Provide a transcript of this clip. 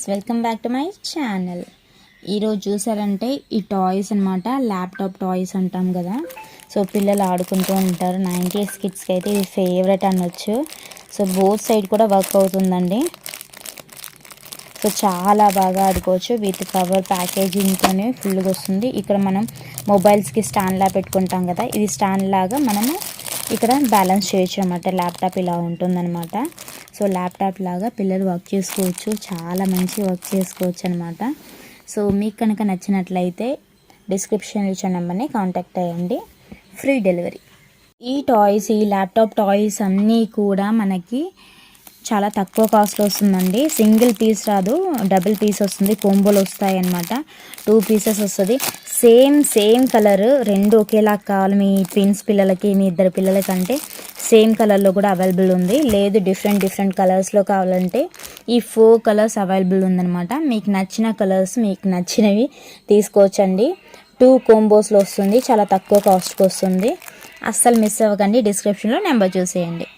Guys, welcome back to my channel. ఈరోజు చూసారంటే ఈ టాయ్స్ అనమాట, ల్యాప్టాప్ టాయ్స్ అంటాం కదా. సో పిల్లలు ఆడుకుంటూ ఉంటారు. 90s కిడ్స్కి అయితే ఇది ఫేవరెట్ అనొచ్చు. సో బోత్ సైడ్ కూడా వర్క్ అవుతుందండి. సో చాలా బాగా ఆడుకోవచ్చు. విత్ కవర్ ప్యాకేజింగ్తోనే ఫుల్గా వస్తుంది. ఇక్కడ మనం మొబైల్స్కి స్టాండ్ లా పెట్టుకుంటాం కదా, ఇది స్టాండ్ లాగా మనము ఇక్కడ బ్యాలెన్స్ చేయొచ్చు అనమాట. ల్యాప్టాప్ ఇలా ఉంటుందన్నమాట. సో ల్యాప్టాప్ లాగా పిల్లలు వర్క్ చేసుకోవచ్చు, చాలా మంచి వర్క్ చేసుకోవచ్చు అనమాట. సో మీకు కనుక నచ్చినట్లయితే డిస్క్రిప్షన్లో ఇచ్చిన నెంబర్ని కాంటాక్ట్ అయ్యండి. Free delivery. ఈ టాయ్స్, ఈ ల్యాప్టాప్ టాయ్స్ అన్నీ కూడా మనకి చాలా తక్కువ కాస్ట్లో వస్తుందండి. సింగిల్ పీస్ రాదు, డబుల్ పీస్ వస్తుంది. కోంబోలు వస్తాయి అన్నమాట. 2 పీసెస్ వస్తుంది. సేమ్ కలర్, రెండు ఒకేలా కావాలి మీ ట్విన్స్ పిల్లలకి, మీ ఇద్దరు పిల్లలకి అంటే సేమ్ కలర్లో కూడా అవైలబుల్ ఉంది. లేదు డిఫరెంట్ కలర్స్లో కావాలంటే ఈ 4 కలర్స్ అవైలబుల్ ఉందన్నమాట. మీకు నచ్చిన కలర్స్, మీకు నచ్చినవి తీసుకోవచ్చండి. 2 కోంబోస్లో వస్తుంది, చాలా తక్కువ కాస్ట్కి వస్తుంది. అస్సలు మిస్ అవ్వకండి. డిస్క్రిప్షన్లో నెంబర్ చూసేయండి.